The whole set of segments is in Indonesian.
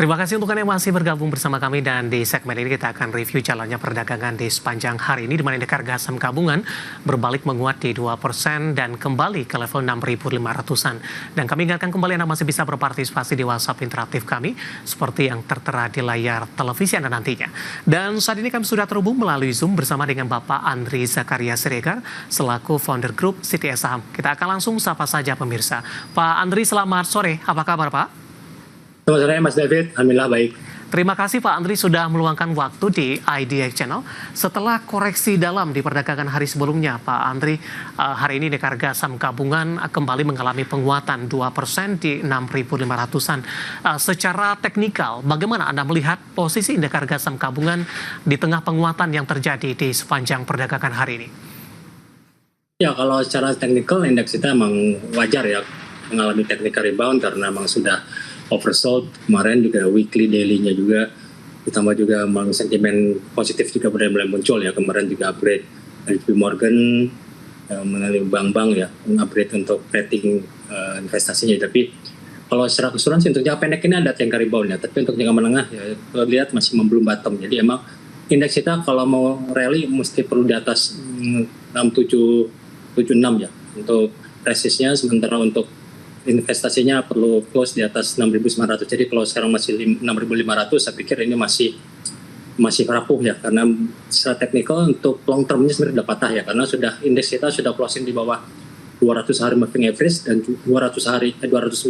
Terima kasih untuk Anda yang masih bergabung bersama kami dan di segmen ini kita akan review jalannya perdagangan di sepanjang hari ini di mana indeks harga saham gabungan berbalik menguat di 2% dan kembali ke level 6.500-an. Dan kami ingatkan kembali Anda masih bisa berpartisipasi di WhatsApp interaktif kami seperti yang tertera di layar televisi Anda nantinya. Dan saat ini kami sudah terhubung melalui Zoom bersama dengan Bapak Andri Zakaria Siregar selaku founder grup CTS Saham. Kita akan langsung sapa saja pemirsa. Pak Andri, selamat sore. Apa kabar Pak? Selamat sore Mas David, alhamdulillah baik. Terima kasih Pak Andri sudah meluangkan waktu di IDX Channel. Setelah koreksi dalam di perdagangan hari sebelumnya, Pak Andri, hari ini indeks harga saham gabungan kembali mengalami penguatan 2% di 6.500-an. Secara teknikal, bagaimana Anda melihat posisi indeks harga saham gabungan di tengah penguatan yang terjadi di sepanjang perdagangan hari ini? Ya, kalau secara teknikal indeks kita memang wajar ya mengalami technical rebound karena memang sudah oversold kemarin, juga weekly daily-nya juga, ditambah juga memang sentimen positif juga mulai muncul ya. Kemarin juga upgrade dari JP Morgan melalui bank-bank ya, upgrade untuk rating investasinya. Tapi kalau secara keseluruhan sih untuk jangka pendek ini ada technical rebound ya, tapi untuk jangka menengah ya kalau lihat masih belum bottom. Jadi emang indeks kita kalau mau rally mesti perlu di atas 6776 ya untuk resistnya, sementara untuk investasinya perlu close di atas 6.900. Jadi kalau sekarang masih 6.500, saya pikir ini masih rapuh ya, karena secara teknikal untuk long termnya sebenarnya sudah patah ya, karena sudah indeks kita sudah closing di bawah 200 hari moving average dan 200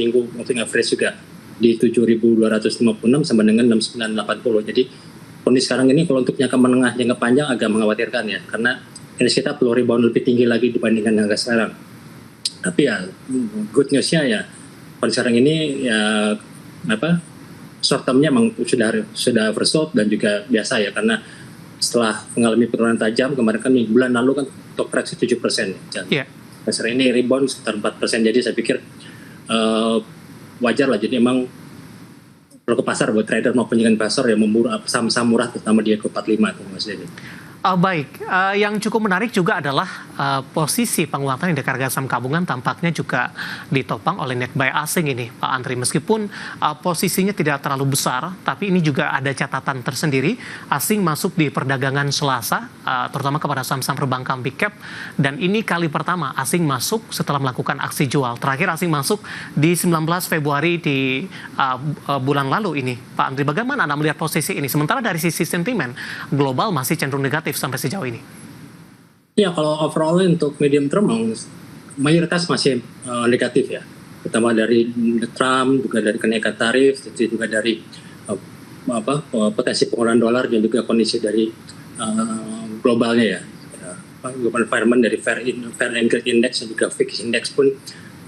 minggu moving average juga di 7.256 sama dengan 6.980. Jadi kondisi sekarang ini kalau untuk jangka menengah, jangka panjang agak mengkhawatirkan ya, karena indeks kita perlu rebound lebih tinggi lagi dibandingkan harga sekarang. Tapi ya good news-nya ya pada sekarang ini ya short term-nya memang sudah oversold dan juga biasa ya, karena setelah mengalami penurunan tajam kemarin kan bulan lalu kan top koreksi 7%. Yeah. Sekarang ini rebound sekitar 4%. Jadi saya pikir wajar lah. Jadi emang kalau ke pasar buat trader maupun investor yang memburu saham-saham murah terutama di Eco 45 tuh Mas Dedi. Baik, yang cukup menarik juga adalah posisi penguatan indeks harga saham gabungan tampaknya juga ditopang oleh net buy asing ini, Pak Andri. Meskipun posisinya tidak terlalu besar, tapi ini juga ada catatan tersendiri. Asing masuk di perdagangan Selasa, terutama kepada saham-saham perbankan big cap. Dan ini kali pertama asing masuk setelah melakukan aksi jual. Terakhir asing masuk di 19 Februari di bulan lalu ini. Pak Andri, bagaimana Anda melihat posisi ini? Sementara dari sisi sentimen, global masih cenderung negatif sampai sejauh ini. Ya, kalau overall untuk medium term mayoritas masih negatif ya, terutama dari Trump, juga dari kenaikan tarif, juga dari potensi pengurangan dolar dan juga kondisi dari globalnya ya, global environment dari fair and trade index dan juga VIX index pun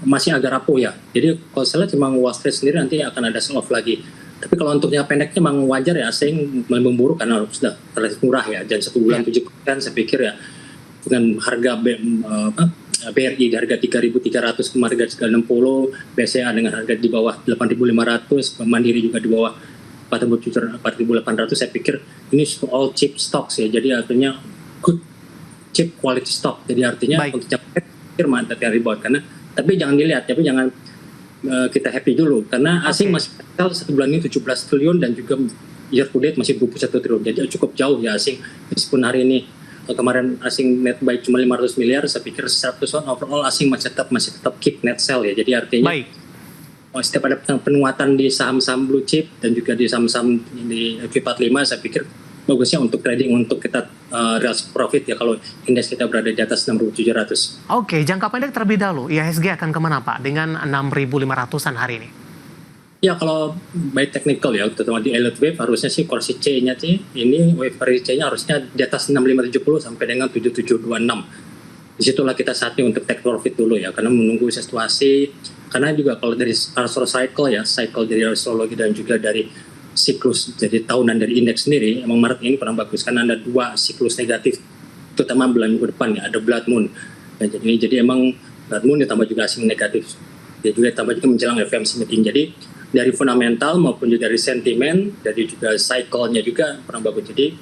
masih agak rapuh ya. Jadi kalau saya lihat memang Wall Street sendiri nanti akan ada sell off lagi. Tapi kalau untuk jangka pendeknya memang wajar ya asing memburu karena sudah relatif murah ya, dan 1 bulan 7% saya pikir ya, dengan harga BRI di harga 3.300 kemarin harga 60, BCA dengan harga di bawah 8.500, Mandiri juga di bawah 4.800, saya pikir ini all cheap stocks ya, jadi artinya good cheap quality stock. Jadi artinya untuk jangka pendek mantap yang rebound, karena tapi jangan dilihat, tapi jangan kita happy dulu, karena asing masih satu bulan ini 17 triliun dan juga year to date masih 21 triliun, jadi cukup jauh ya asing. Meskipun hari ini kemarin asing net buy cuma 500 miliar, saya pikir 100% overall asing masih tetap keep net sell ya. Jadi artinya setiap ada penguatan di saham-saham blue chip dan juga di saham-saham di Q45, saya pikir bagusnya untuk trading, untuk kita real profit ya kalau indeks kita berada di atas 6.700. Oke, jangka pendek terlebih dahulu, IHSG akan kemana Pak dengan 6.500-an hari ini? Ya kalau by technical ya, terutama di elliott wave harusnya sih kursi C-nya sih, ini wave C-nya harusnya di atas 6570 sampai dengan 7726. Disitulah kita saatnya untuk take profit dulu ya, karena menunggu situasi, karena juga kalau dari cycle ya, cycle dari astrologi dan juga dari siklus jadi tahunan dari indeks sendiri, emang Maret ini kurang bagus karena ada 2 siklus negatif, terutama bulan minggu depan ya, ada blood moon. Dan jadi emang blood moon ditambah juga asing negatif, dia juga ditambah juga menjelang FOMC meeting. Jadi dari fundamental maupun juga dari sentimen, dari juga cycle-nya juga kurang bagus. Jadi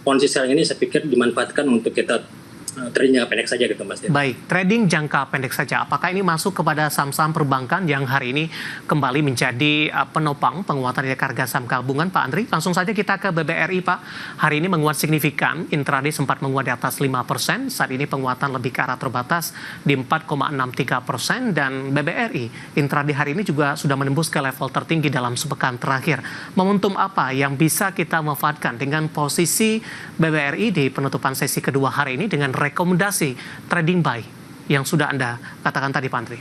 kondisi sekarang ini saya pikir dimanfaatkan untuk kita trading jangka pendek saja gitu Mas. Baik, trading jangka pendek saja. Apakah ini masuk kepada saham-saham perbankan yang hari ini kembali menjadi penopang penguatan indeks harga saham gabungan, Pak Andri? Langsung saja kita ke BBRI, Pak. Hari ini menguat signifikan, intraday sempat menguat di atas 5%, saat ini penguatan lebih ke arah terbatas di 4,63%, dan BBRI intraday hari ini juga sudah menembus ke level tertinggi dalam sepekan terakhir. Momentum apa yang bisa kita manfaatkan dengan posisi BBRI di penutupan sesi kedua hari ini dengan rekomendasi trading buy yang sudah Anda katakan tadi, Pak Andri?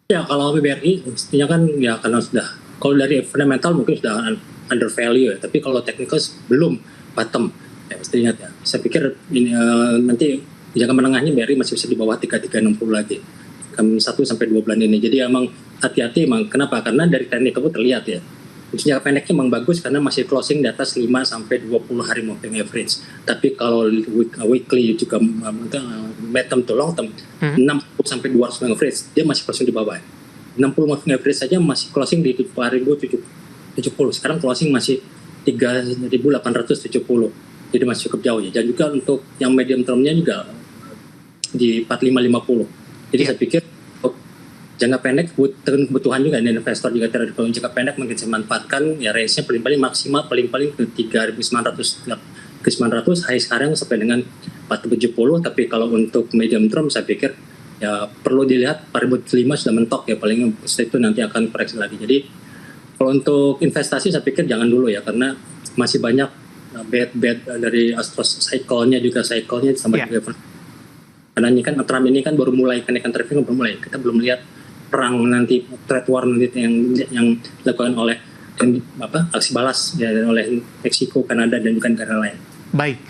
Ya, kalau BBRI mestinya kan ya karena sudah, kalau dari fundamental mungkin sudah under value ya, tapi kalau technical belum bottom ya, mestinya ya. Saya pikir ini, nanti jangka menengahnya BRI masih bisa di bawah 3360 lagi 1 sampai 2 bulan ini. Jadi emang hati-hati emang. Kenapa? Karena dari technical pun terlihat ya. Jangka pendeknya memang bagus karena masih closing di atas 5 sampai 20 hari moving average. Tapi kalau weekly juga mid term to long term 60 sampai 200 moving average dia masih closing di bawah. 60 moving average saja masih closing di 4.070. Sekarang closing masih 3.870. Jadi masih cukup jauh ya. Dan juga untuk yang medium termnya juga di 4550. Jadi saya pikir jangka pendek kebutuhan juga dan investor juga terhadap jangka pendek mungkin saya manfaatkan ya, range-nya paling-paling maksimal paling-paling ke 3.900 ke 900, high sekarang sampai dengan 470. Tapi kalau untuk medium term saya pikir ya perlu dilihat 4.500 sudah mentok ya, paling setelah itu nanti akan koreksi lagi. Jadi kalau untuk investasi saya pikir jangan dulu ya, karena masih banyak bad dari astro cycle-nya sampai juga. Karena ini kan Trump ini kan baru mulai, kenaikan tarifnya baru mulai, kita belum lihat perang nanti, trade war nanti yang dilakukan oleh aksi balas ya, oleh Meksiko, Kanada dan juga negara lain. Baik,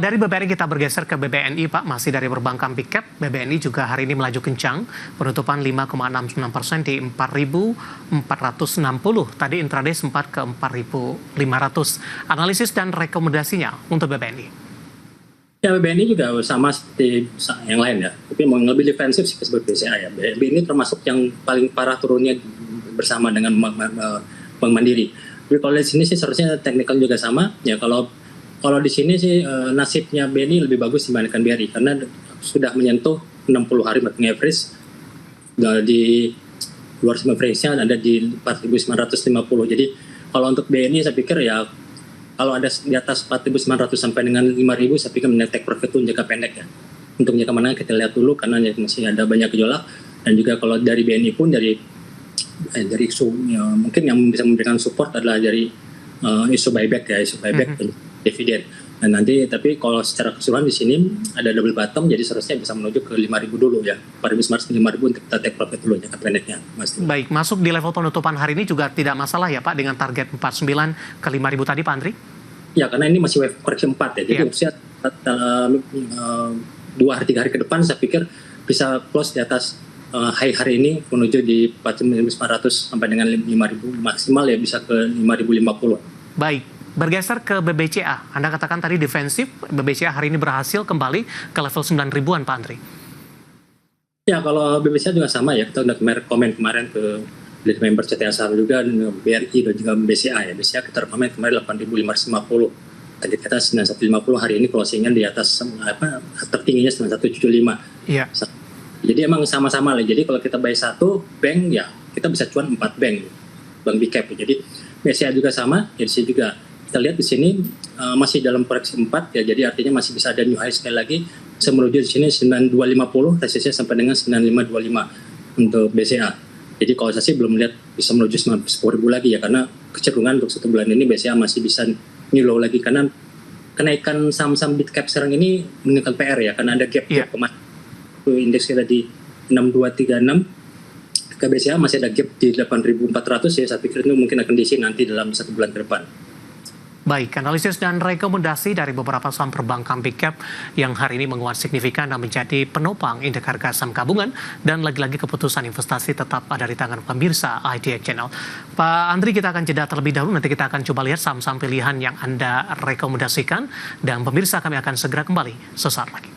dari BBRI kita bergeser ke BBNI, Pak. Masih dari perbankan big cap, BBNI juga hari ini melaju kencang, penutupan 5,69% di 4.460. Tadi intraday sempat ke 4.500. Analisis dan rekomendasinya untuk BBNI? Ya, BBNI juga sama seperti yang lain ya, tapi mau lebih defensif sih seperti BCA ya. BBNI termasuk yang paling parah turunnya bersama dengan Bank Mandiri. Tapi kalau di sini sih seharusnya teknikal juga sama ya. Kalau di sini sih nasibnya BNI lebih bagus dibandingkan BRI karena sudah menyentuh 60 hari moving average di luar average-nya ada di 4.950. Jadi kalau untuk BNI saya pikir ya kalau ada di atas 4.900 sampai dengan 5.000 saya pikir take profit itu jangka pendek ya. Untuk jangka menengah kita lihat dulu karena masih ada banyak gejolak. Dan juga kalau dari BNI pun dari isu ya, mungkin yang bisa memberikan support adalah dari isu buyback dan dividen. Dan nanti tapi kalau secara keseluruhan di sini ada double bottom, jadi seharusnya bisa menuju ke 5.000 dulu ya, 4.900 ke 5.000 untuk kita take profit dulu jangka pendeknya, Mas. Baik, masuk di level penutupan hari ini juga tidak masalah ya Pak dengan target 49 ke 5.000 tadi, Pak Andri? Ya, karena ini masih wave koreksi 4 ya, jadi usia 2 hari 3 hari ke depan saya pikir bisa close di atas high hari ini menuju di 4.900 sampai dengan 5.000, maksimal ya bisa ke 5.050. Baik. Bergeser ke BBCA, Anda katakan tadi defensif, BBCA hari ini berhasil kembali ke level 9.000-an, Pak Andri. Ya, kalau BBCA juga sama ya, kita udah komen kemarin ke dari member CTA saham juga, BRI dan juga BCA ya. BCA kita komen kemarin 8.550, tadi kita 9.150, hari ini closingnya di atas tertingginya 9.175. Iya. Jadi emang sama-sama lah, jadi kalau kita buy satu bank ya, kita bisa cuan 4 bank big cap. Jadi BCA juga sama, ya di sini juga kita lihat di sini masih dalam koreksi 4 ya, jadi artinya masih bisa ada new high sekali lagi, bisa menuju di sini 9250, resistnya sampai dengan 9525 untuk BCA. Jadi kalau saya sih belum lihat bisa menuju 10.000 lagi ya, karena kecenderungan untuk 1 bulan ini BCA masih bisa new low lagi, karena kenaikan saham-saham big cap sekarang ini meningkat PR ya, karena ada gap kemarin indeks kita di 6236, ke BCA masih ada gap di 8.400 ya, saya pikir itu mungkin akan diisi nanti dalam 1 bulan ke depan. Baik, analisis dan rekomendasi dari beberapa saham perbankan big cap yang hari ini menguat signifikan dan menjadi penopang indeks harga saham gabungan, dan lagi-lagi keputusan investasi tetap ada di tangan pemirsa IDX Channel. Pak Andri, kita akan jeda terlebih dahulu, nanti kita akan coba lihat saham-saham pilihan yang Anda rekomendasikan, dan pemirsa kami akan segera kembali sesaat lagi.